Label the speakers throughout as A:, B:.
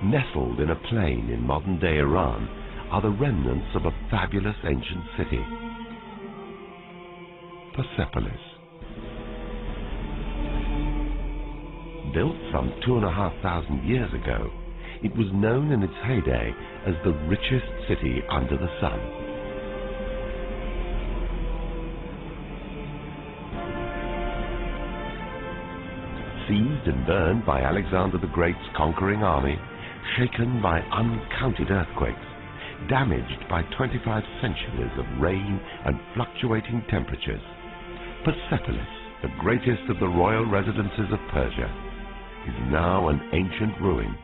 A: Nestled in a plain in modern-day Iran are the remnants of a fabulous ancient city, Persepolis. Built some 2,500 years ago, it was known in its heyday as the richest city under the sun. Seized and burned by Alexander the Great's conquering army, shaken by uncounted earthquakes, damaged by 25 centuries of rain and fluctuating temperatures, Persepolis, the greatest of the royal residences of Persia, is now an ancient ruin.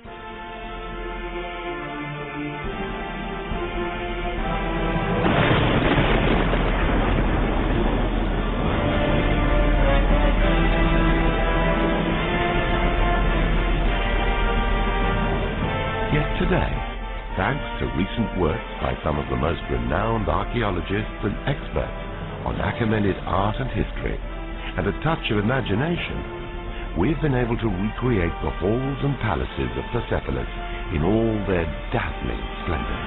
A: Yet today, thanks to recent works by some of the most renowned archaeologists and experts on Achaemenid art and history, and a touch of imagination, we've been able to recreate the halls and palaces of Persepolis in all their dazzling splendor.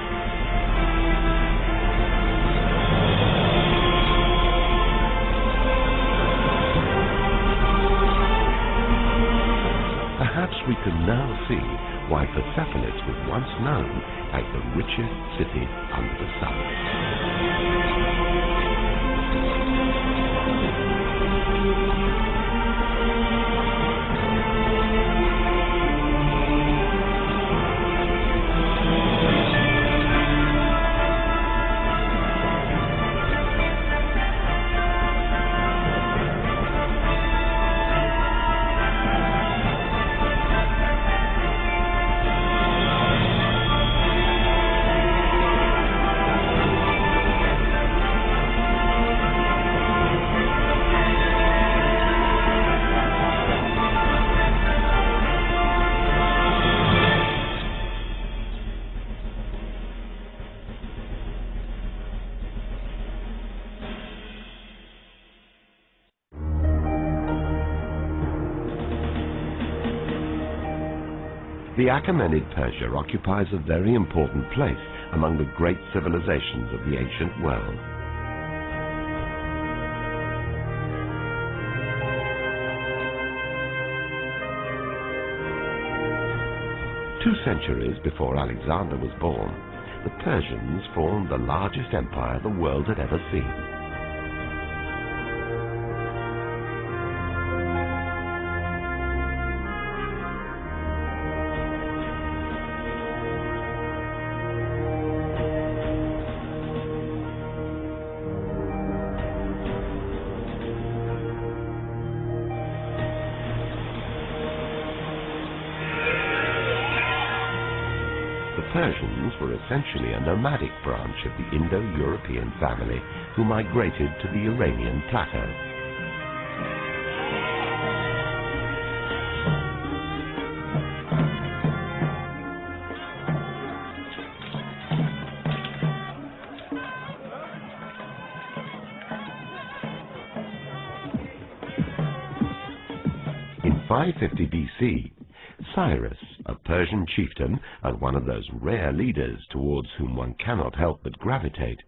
A: Perhaps we can now see why Persepolis was once known as the richest city under the sun. The Achaemenid Persia occupies a very important place among the great civilizations of the ancient world. Two centuries before Alexander was born, the Persians formed the largest empire the world had ever seen. The Persians were essentially a nomadic branch of the Indo-European family who migrated to the Iranian plateau. In 550 BC, Shiraz, a Persian chieftain and one of those rare leaders towards whom one cannot help but gravitate,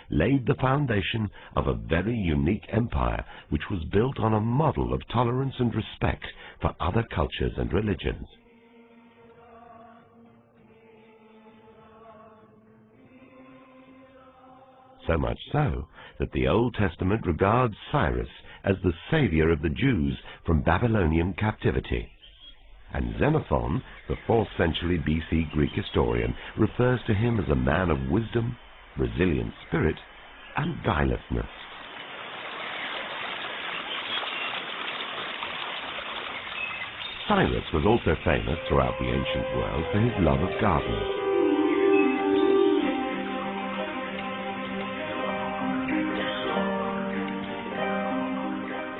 A: laid the foundation of a very unique empire which was built on a model of tolerance and respect for other cultures and religions. So much so that the Old Testament regards Shiraz as the savior of the Jews from Babylonian captivity. And Xenophon, the 4th century BC Greek historian, refers to him as a man of wisdom, resilient spirit, and guilelessness. Shiraz was also famous throughout the ancient world for his love of gardens.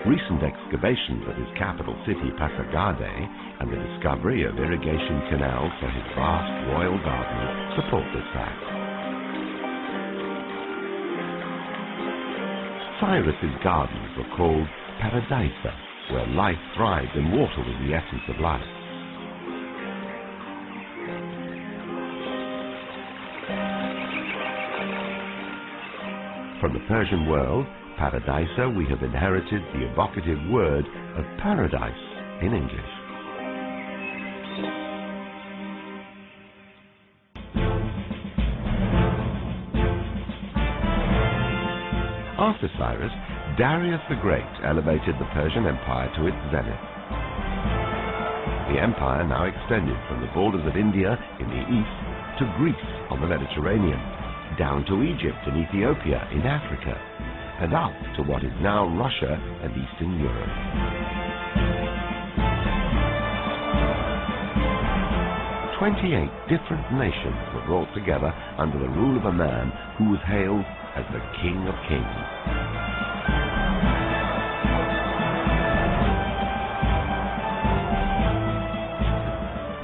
A: Recent excavations of his capital city, Pasargadae, and the discovery of irrigation canals for his vast royal garden support this fact. Shiraz's gardens were called Paradisa, where life thrives and water was the essence of life. From the Persian world, paradisa, we have inherited the evocative word of paradise in English. After Cyrus, Darius the Great elevated the Persian Empire to its zenith. The empire now extended from the borders of India in the east to Greece on the Mediterranean, down to Egypt and Ethiopia in Africa, and up to what is now Russia and Eastern Europe. "28 different nations were brought together under the rule of a man who was hailed as the King of Kings.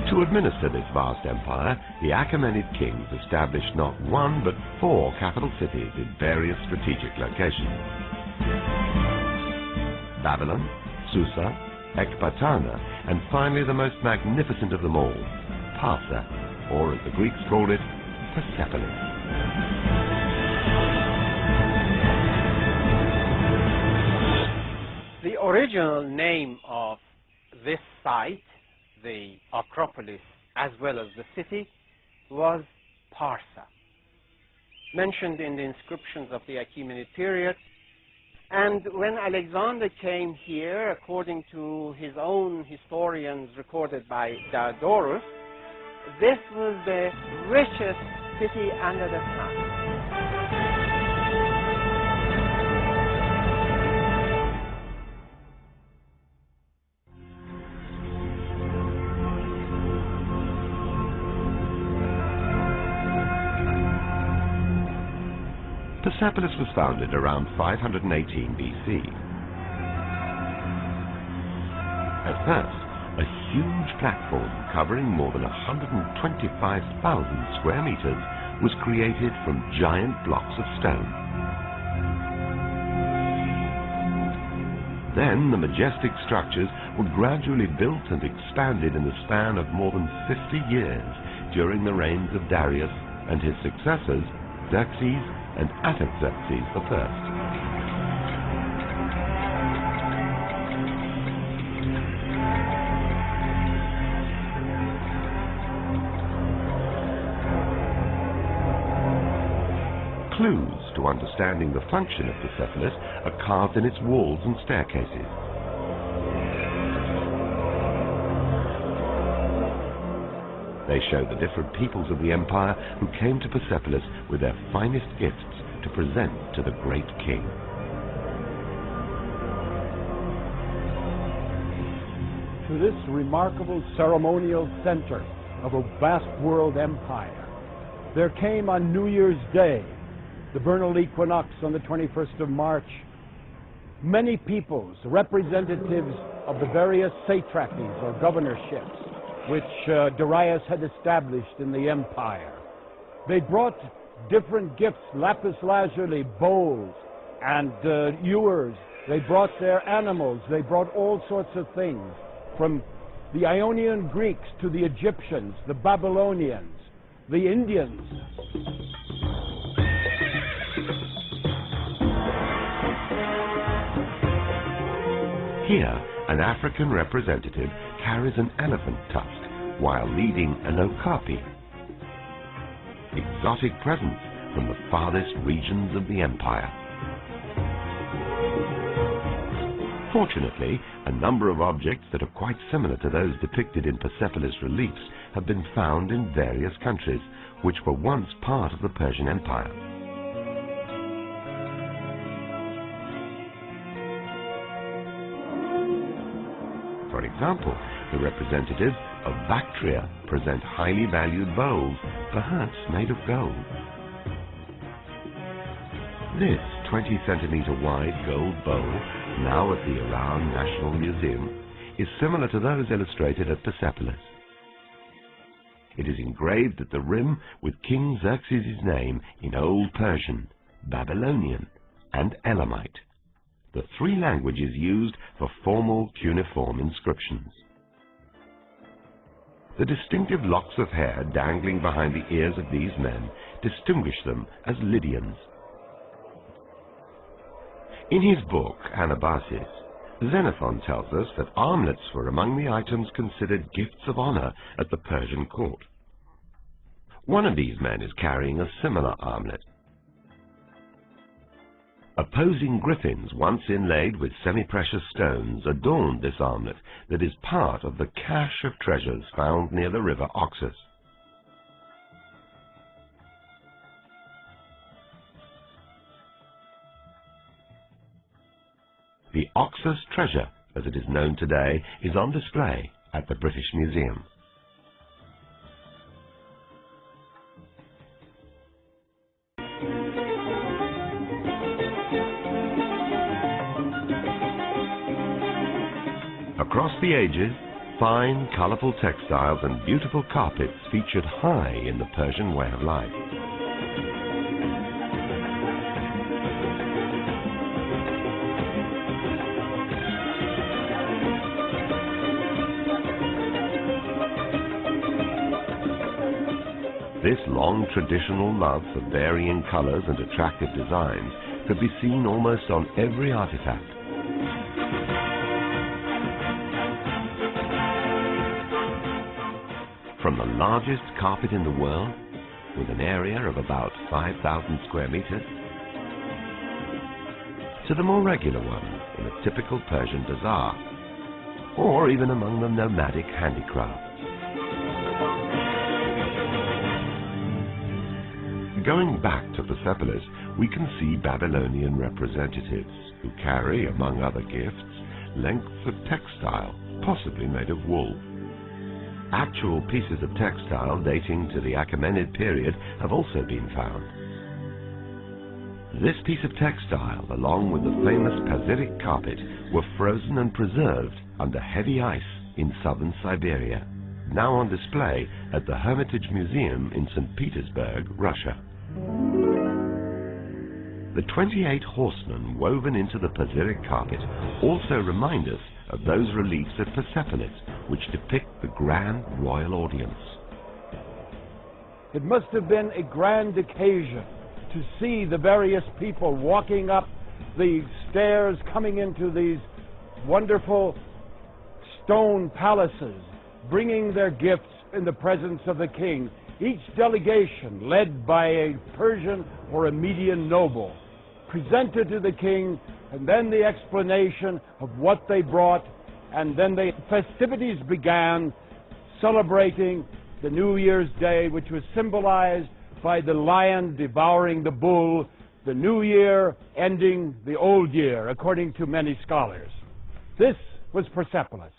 A: To administer this vast empire, the Achaemenid kings established not one but 4 capital cities in various strategic locations: Babylon, Susa, Ecbatana, and finally the most magnificent of them all, Persia, or as the Greeks called it, Persepolis.
B: The original name of this site, the Acropolis as well as the city, was Persia, mentioned in the inscriptions of the Achaemenid period. And when Alexander came here, according to his own historians recorded by Diodorus, this was the richest city under the sun.
A: Persepolis was founded around 518 BC. At first, a huge platform covering more than 125,000 square meters was created from giant blocks of stone. Then the majestic structures were gradually built and expanded in the span of more than 50 years during the reigns of Darius and his successors, Xerxes and Artaxerxes I. Clues to understanding the function of Persepolis are carved in its walls and staircases. They show the different peoples of the empire who came to Persepolis with their finest gifts to present to the great king.
C: To this remarkable ceremonial center of a vast world empire, there came on New Year's Day, the vernal equinox on the 21st of March, many peoples, representatives of the various satrapies or governorships which Darius had established in the empire. They brought different gifts, lapis lazuli, bowls, and ewers. They brought their animals. They brought all sorts of things, from the Ionian Greeks to the Egyptians, the Babylonians, the Indians.
A: Here, an African representative carries an elephant tusk while leading an okapi, exotic presents from the farthest regions of the empire. Fortunately, a number of objects that are quite similar to those depicted in Persepolis reliefs have been found in various countries, which were once part of the Persian Empire. For example, the representatives of Bactria present highly valued bowls, perhaps made of gold. This 20-centimeter wide gold bowl, now at the Iran National Museum, is similar to those illustrated at Persepolis. It is engraved at the rim with King Xerxes' name in Old Persian, Babylonian, and Elamite, the 3 languages used for formal cuneiform inscriptions. The distinctive locks of hair dangling behind the ears of these men distinguish them as Lydians. In his book, Anabasis, Xenophon tells us that armlets were among the items considered gifts of honor at the Persian court. One of these men is carrying a similar armlet. Opposing griffins, once inlaid with semi-precious stones, adorned this armlet that is part of the cache of treasures found near the river Oxus. The Oxus treasure, as it is known today, is on display at the British Museum. Across the ages, fine, colorful textiles and beautiful carpets featured high in the Persian way of life. This long traditional love for varying colors and attractive designs could be seen almost on every artifact. From the largest carpet in the world, with an area of about 5,000 square meters, to the more regular one in a typical Persian bazaar, or even among the nomadic handicrafts. Going back to Persepolis, we can see Babylonian representatives who carry, among other gifts, lengths of textile, possibly made of wool. Actual pieces of textile dating to the Achaemenid period have also been found. This piece of textile, along with the famous Persic carpet, were frozen and preserved under heavy ice in southern Siberia, now on display at the Hermitage Museum in St. Petersburg, Russia. The 28 horsemen woven into the Persic carpet also remind us of those reliefs at Persepolis, which depict the grand royal audience.
C: It must have been a grand occasion to see the various people walking up the stairs, coming into these wonderful stone palaces, bringing their gifts in the presence of the king. Each delegation, led by a Persian or a Median noble, presented to the king, and then the explanation of what they brought, and then the festivities began, celebrating the New Year's Day, which was symbolized by the lion devouring the bull, the new year ending the old year, according to many scholars. This was Persepolis.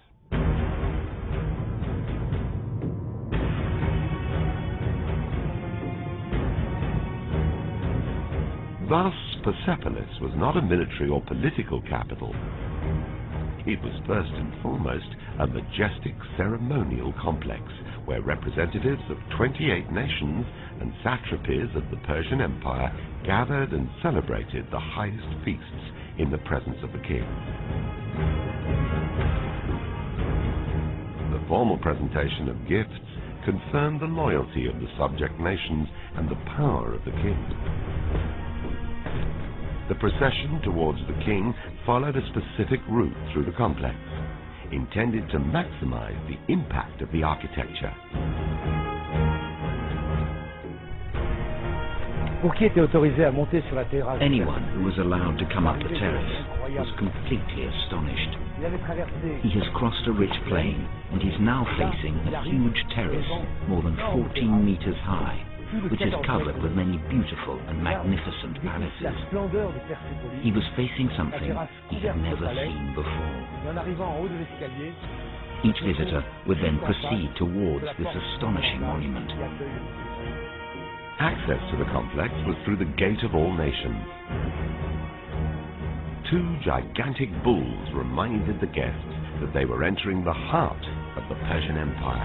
A: Thus, Persepolis was not a military or political capital. It was first and foremost a majestic ceremonial complex where representatives of 28 nations and satrapies of the Persian Empire gathered and celebrated the highest feasts in the presence of the king. The formal presentation of gifts confirmed the loyalty of the subject nations and the power of the king. The procession towards the king followed a specific route through the complex, intended to maximize the impact of the architecture.
D: Anyone who was allowed to come up the terrace was completely astonished. He has crossed a rich plain and is now facing a huge terrace more than 14 meters high, which is covered with many beautiful and magnificent palaces. He was facing something he had never seen before. Each visitor would then proceed towards this astonishing monument.
A: Access to the complex was through the Gate of All Nations. Two gigantic bulls reminded the guests that they were entering the heart of the Persian Empire.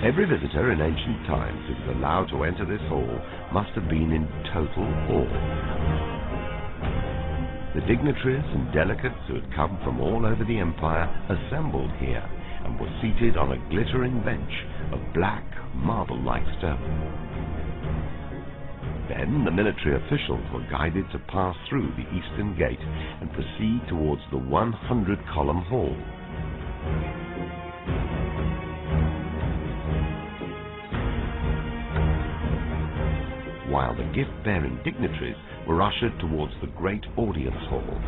A: Every visitor in ancient times who was allowed to enter this hall must have been in total awe. The dignitaries and delegates who had come from all over the empire assembled here and were seated on a glittering bench of black, marble-like stone. Then the military officials were guided to pass through the eastern gate and proceed towards the 100-column hall. While the gift-bearing dignitaries were ushered towards the great audience hall.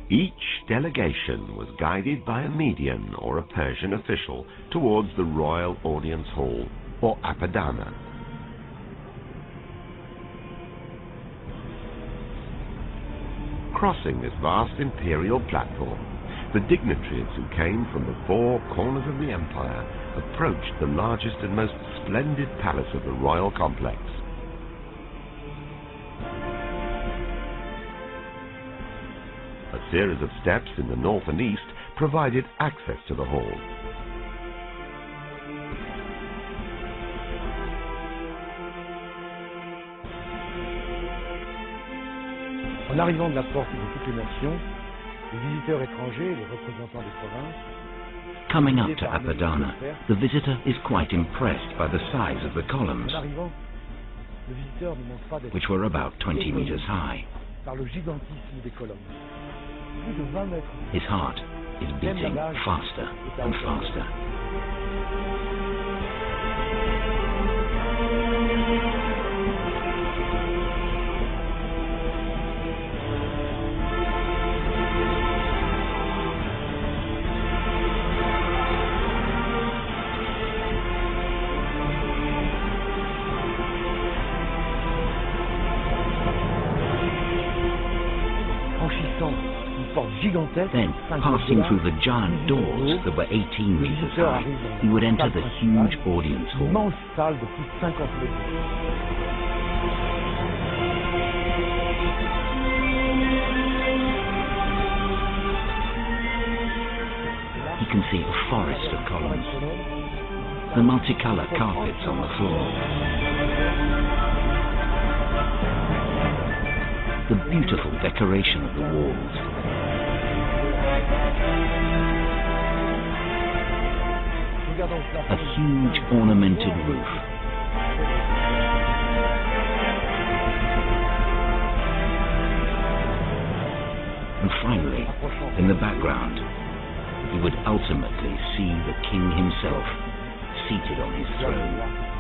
A: Each delegation was guided by a median or a Persian official towards the royal audience hall, or apadana. Crossing this vast imperial platform, the dignitaries who came from the four corners of the empire approached the largest and most splendid palace of the royal complex. A series of steps in the north and east provided access to the hall.
C: En arrivant de la porte de toutes les nations, les visiteurs étrangers et les représentants des provinces.
D: Coming up to Apadana, the visitor is quite impressed by the size of the columns, which were about 20 meters high. His heart is beating faster and faster. Then, passing through the giant doors that were 18 meters high, he would enter the huge audience hall. He can see a forest of columns, the multicolored carpets on the floor, the beautiful decoration of the walls, a huge ornamented roof, and finally, in the background, he would ultimately see the king himself seated on his throne.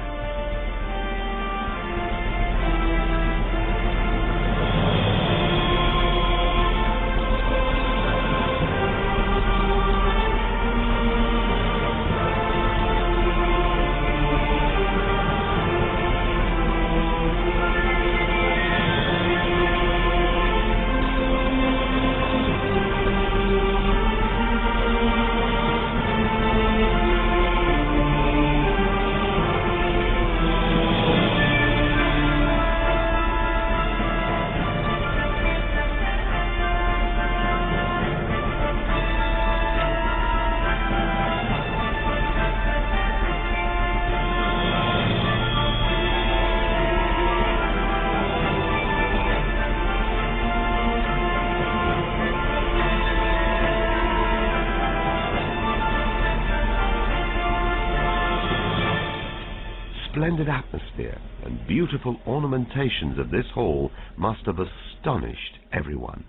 D: Splendid atmosphere and beautiful ornamentations of this hall must have astonished everyone.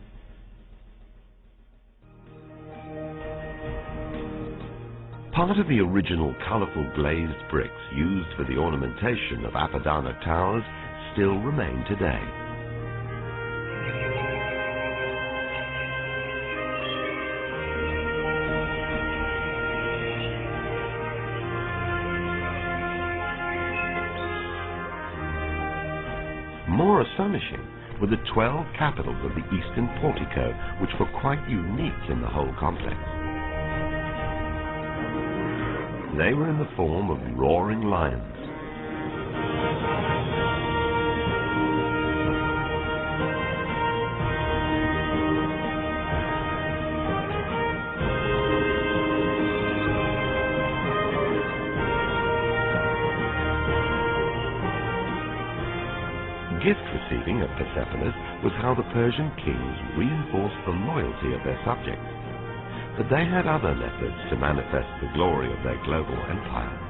D: Part of the original colourful glazed bricks used for the ornamentation of Apadana towers still remain today. More astonishing were the 12 capitals of the eastern portico, which were quite unique in the whole complex. They were in the form of roaring lions.
A: proceeding at Persepolis was how the Persian kings reinforced the loyalty of their subjects. But they had other methods to manifest the glory of their global empire.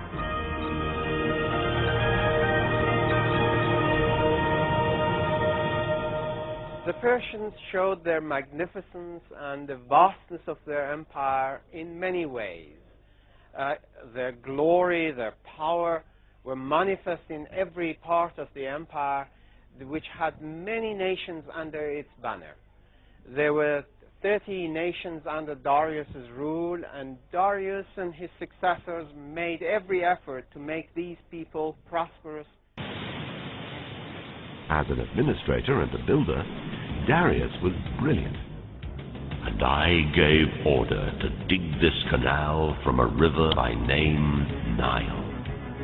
B: The Persians showed their magnificence and the vastness of their empire in many ways. Their glory, their power were manifest in every part of the empire, which had many nations under its banner. There were 30 nations under Darius's rule, and Darius and his successors made every effort to make these people prosperous.
A: As an administrator and a builder, Darius was brilliant. And I gave order to dig this canal from a river by name Nile,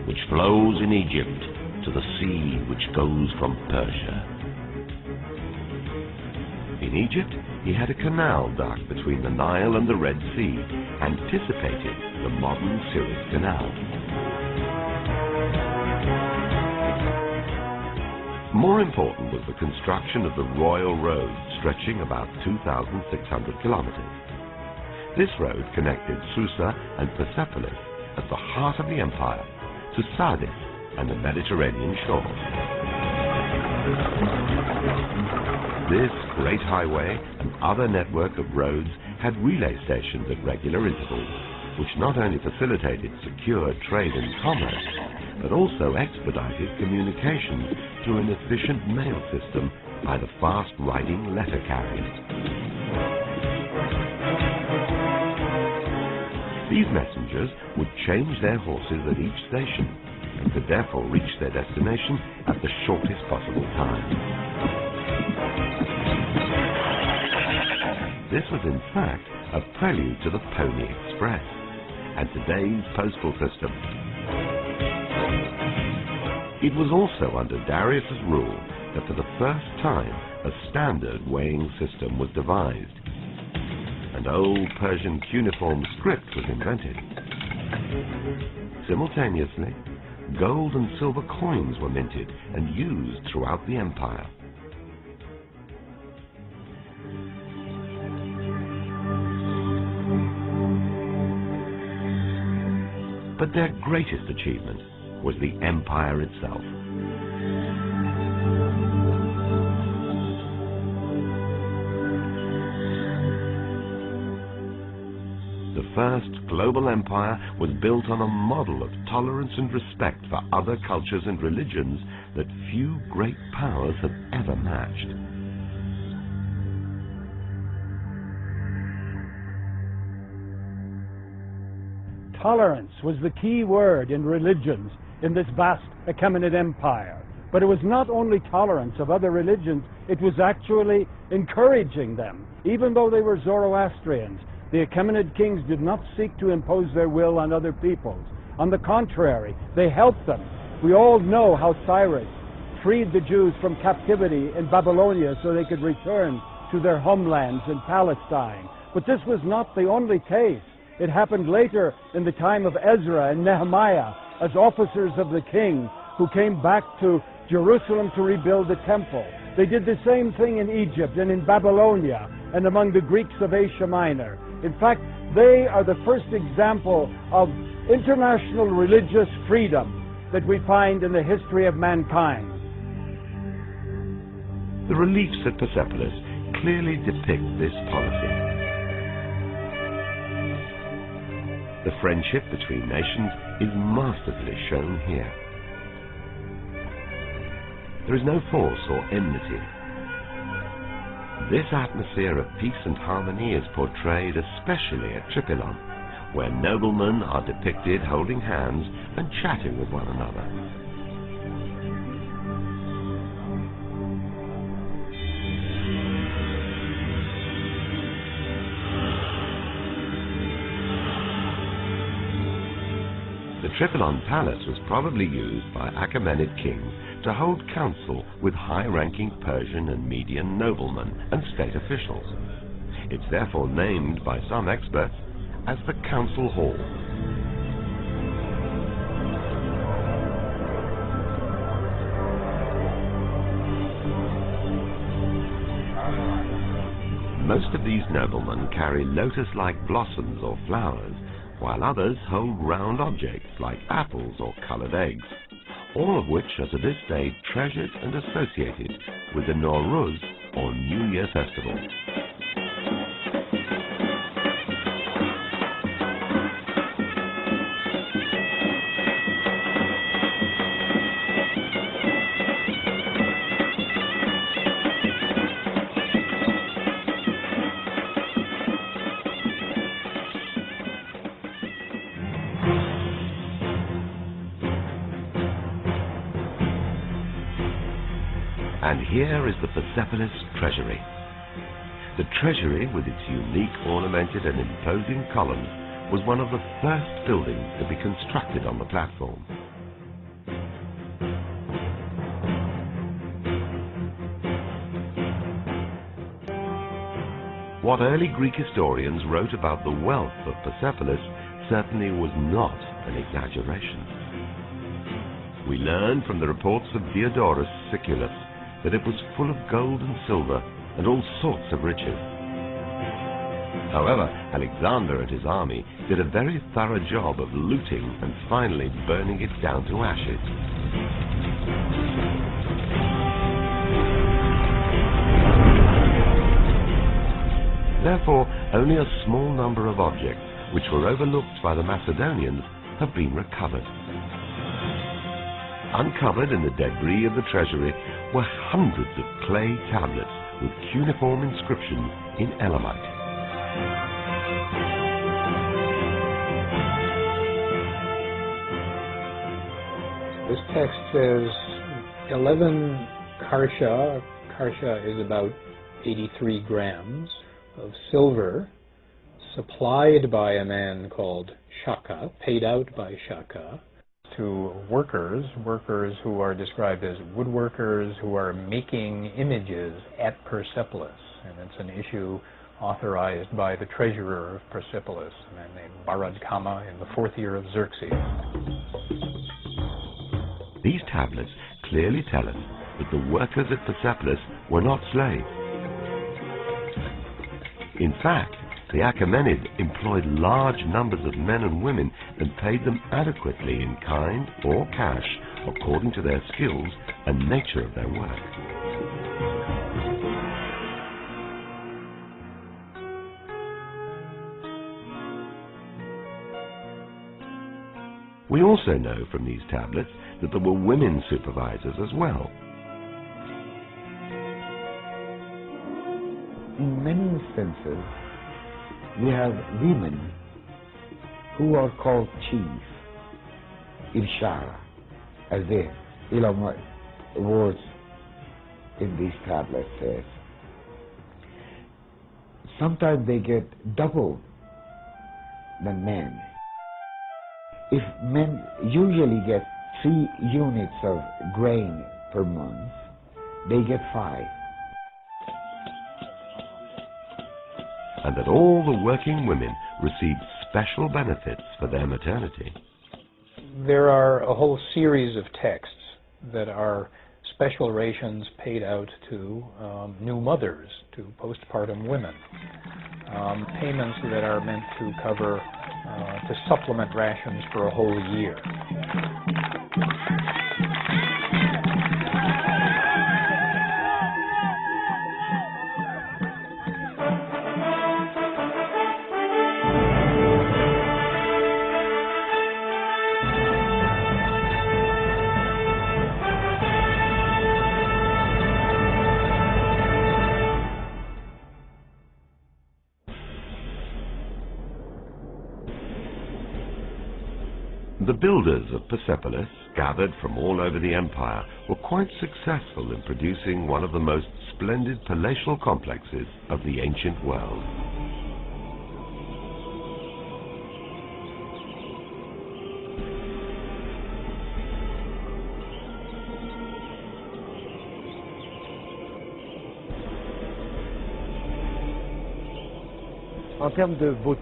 A: which flows in Egypt to the sea which goes from Persia. In Egypt, he had a canal dug between the Nile and the Red Sea, anticipating the modern Suez Canal. More important was the construction of the Royal Road, stretching about 2,600 kilometers. This road connected Susa and Persepolis at the heart of the empire to Sardis and the Mediterranean shore. This great highway and other network of roads had relay stations at regular intervals, which not only facilitated secure trade and commerce, but also expedited communications through an efficient mail system by the fast-riding letter carriers. These messengers would change their horses at each station and could therefore reach their destination at the shortest possible time. This was in fact a prelude to the Pony Express and today's postal system. It was also under Darius's rule that for the first time a standard weighing system was devised. An old Persian cuneiform script was invented. Simultaneously, gold and silver coins were minted and used throughout the empire. But their greatest achievement was the empire itself. The first global empire was built on a model of tolerance and respect for other cultures and religions that few great powers have ever matched.
C: Tolerance was the key word in religions in this vast Achaemenid empire. But it was not only tolerance of other religions, it was actually encouraging them. Even though they were Zoroastrians, the Achaemenid kings did not seek to impose their will on other peoples. On the contrary, they helped them. We all know how Cyrus freed the Jews from captivity in Babylonia so they could return to their homelands in Palestine. But this was not the only case. It happened later in the time of Ezra and Nehemiah as officers of the king who came back to Jerusalem to rebuild the temple. They did the same thing in Egypt and in Babylonia and among the Greeks of Asia Minor. In fact, they are the first example of international religious freedom that we find in the history of mankind.
A: The reliefs at Persepolis clearly depict this policy. The friendship between nations is masterfully shown here. There is no force or enmity. This atmosphere of peace and harmony is portrayed especially at Tripylon, where noblemen are depicted holding hands and chatting with one another. The Tripylon Palace was probably used by Achaemenid kings to hold council with high-ranking Persian and Median noblemen and state officials. It's therefore named by some experts as the Council Hall. Most of these noblemen carry lotus-like blossoms or flowers, while others hold round objects like apples or coloured eggs, all of which are to this day treasured and associated with the Nowruz or New Year festival. And here is the Persepolis treasury. The treasury, with its unique ornamented and imposing columns, was one of the first buildings to be constructed on the platform. What early Greek historians wrote about the wealth of Persepolis certainly was not an exaggeration. We learn from the reports of Diodorus Siculus that it was full of gold and silver and all sorts of riches. However, Alexander and his army did a very thorough job of looting and finally burning it down to ashes. Therefore, only a small number of objects which were overlooked by the Macedonians have been recovered. Uncovered in the debris of the treasury were hundreds of clay tablets with cuneiform inscriptions in Elamite.
E: This text says 11 karsha. Karsha is about 83 grams of silver supplied by a man called Shaka, paid out by Shaka, to workers who are described as woodworkers who are making images at Persepolis. And it's an issue authorized by the treasurer of Persepolis, a man named Barad Kama, in the 4th year of Xerxes.
A: These tablets clearly tell us that the workers at Persepolis were not slaves. In fact, the Achaemenids employed large numbers of men and women and paid them adequately in kind or cash according to their skills and nature of their work. We also know from these tablets that there were women supervisors as well.
F: In many instances, we have women who are called chief, Irshara, as the words in these tablets says. Sometimes they get double than men. If men usually get 3 units of grain per month, they get 5.
A: And that all the working women received special benefits for their maternity.
E: There are a whole series of texts that are special rations paid out to new mothers, to postpartum women. Payments that are meant to cover, to supplement rations for a whole year.
A: The builders of Persepolis, gathered from all over the empire, were quite successful in producing one of the most splendid palatial complexes of the ancient world.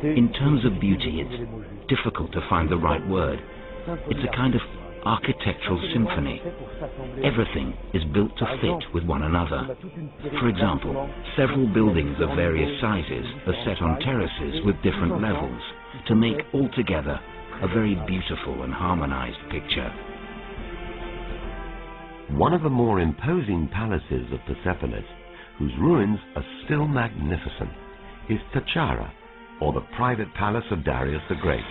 D: In terms of beauty, it's difficult to find the right word. It's a kind of architectural symphony. Everything is built to fit with one another. For example, several buildings of various sizes are set on terraces with different levels to make altogether a very beautiful and harmonized picture.
A: One of the more imposing palaces of Persepolis, whose ruins are still magnificent, is Tachara, or the private palace of Darius the Great.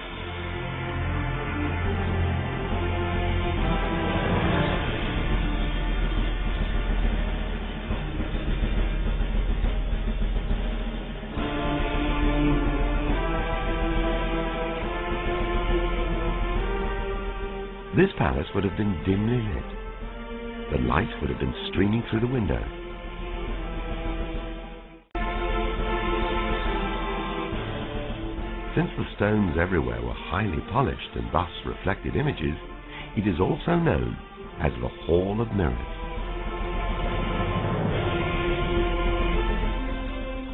A: This palace would have been dimly lit. The light would have been streaming through the window. Since the stones everywhere were highly polished and thus reflected images, it is also known as the Hall of Mirrors.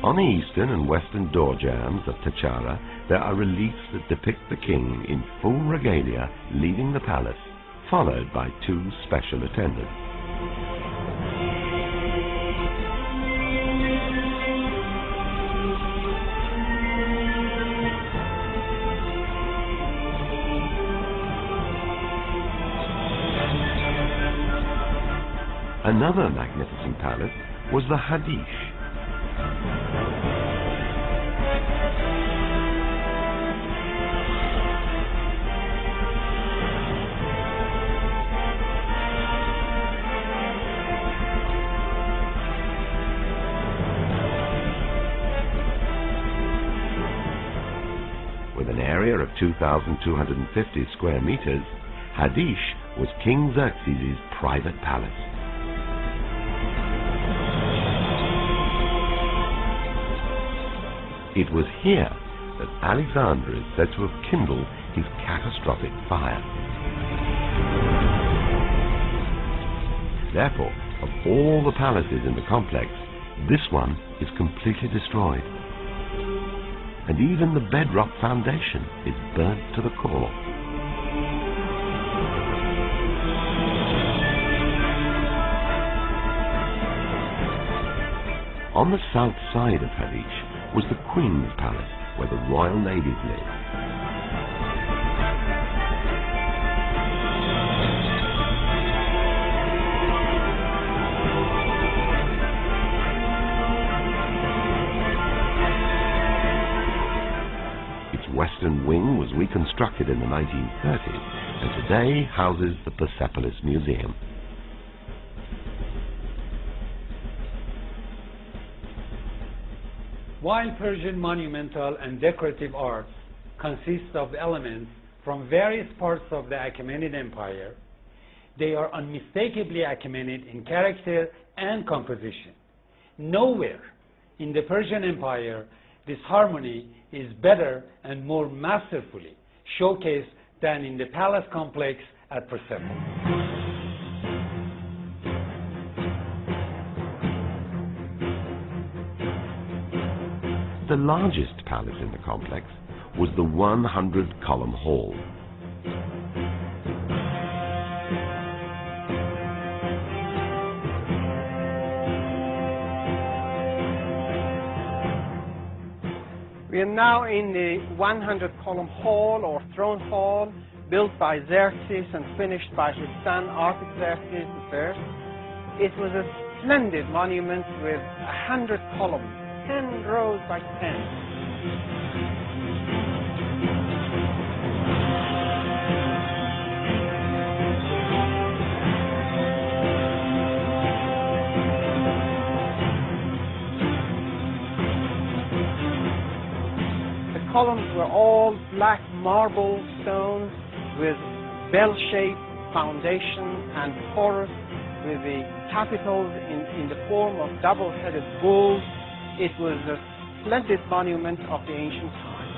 A: On the eastern and western door jambs of Tachara, there are reliefs that depict the king in full regalia leaving the palace, followed by two special attendants. Another magnificent palace was the Hadish. With an area of 2,250 square meters, Hadish was King Xerxes' private palace. It was here that Alexander is said to have kindled his catastrophic fire. Therefore, of all the palaces in the complex, this one is completely destroyed. And even the bedrock foundation is burnt to the core. On the south side of Hadish was the Queen's Palace, where the royal ladies lived. Its western wing was reconstructed in the 1930s and today houses the Persepolis Museum.
C: While Persian monumental and decorative arts consists of elements from various parts of the Achaemenid Empire, they are unmistakably Achaemenid in character and composition. Nowhere in the Persian Empire this harmony is better and more masterfully showcased than in the palace complex at Persepolis.
A: The largest palace in the complex was the 100-column hall.
B: We are now in the 100-column hall or throne hall, built by Xerxes and finished by his son Artaxerxes I. It was a splendid monument with 100 columns. 10 rows by 10. The columns were all black marble stones with bell-shaped foundation and chorus with the capitals in the form of double-headed bulls. It was a splendid monument of the ancient times.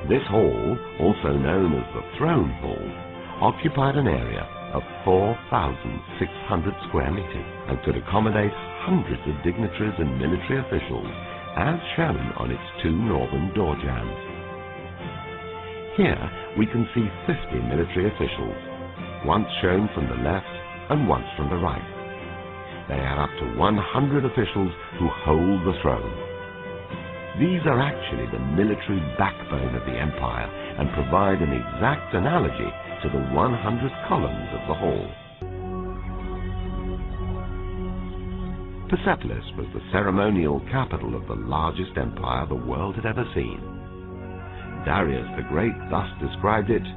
A: This hall, also known as the Throne Hall, occupied an area of 4,600 square meters and could accommodate hundreds of dignitaries and military officials, as shown on its two northern door jambs. Here we can see 50 military officials, once shown from the left and once from the right. They add up to 100 officials who hold the throne. These are actually the military backbone of the empire and provide an exact analogy to the 100 columns of the hall. Persepolis was the ceremonial capital of the largest empire the world had ever seen. Darius the Great thus described it,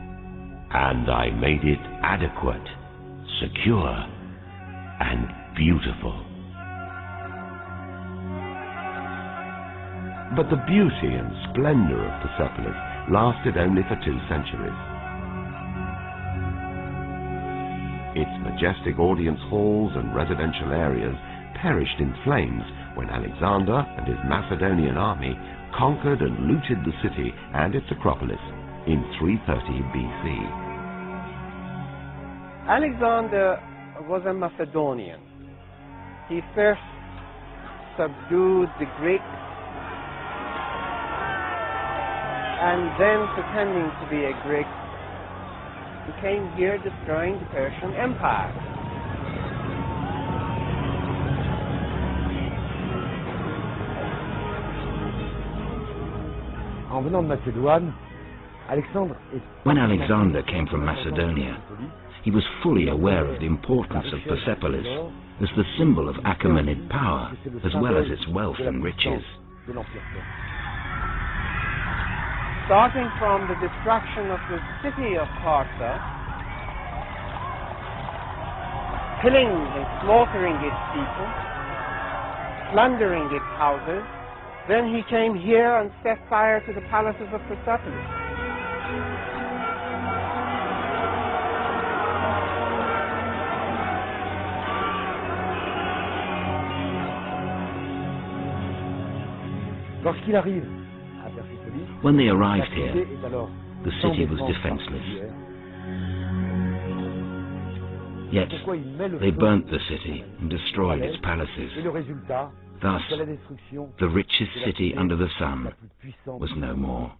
A: "And I made it adequate, secure, and beautiful." But the beauty and splendor of Persepolis lasted only for 2 centuries. Its majestic audience halls and residential areas perished in flames when Alexander and his Macedonian army conquered and looted the city and its Acropolis in 330 BC.
B: Alexander was a Macedonian. He first subdued the Greeks and then, pretending to be a Greek, he came here destroying the Persian Empire.
D: When Alexander came from Macedonia, he was fully aware of the importance of Persepolis as the symbol of Achaemenid power, as well as its wealth and riches.
B: Starting from the destruction of the city of Persia, killing and slaughtering its people, plundering its houses, then he came here and set fire to the palaces of Persepolis.
D: When they arrived here, the city was defenseless. Yet they burnt the city and destroyed its palaces. Thus, the richest city under the sun was no more.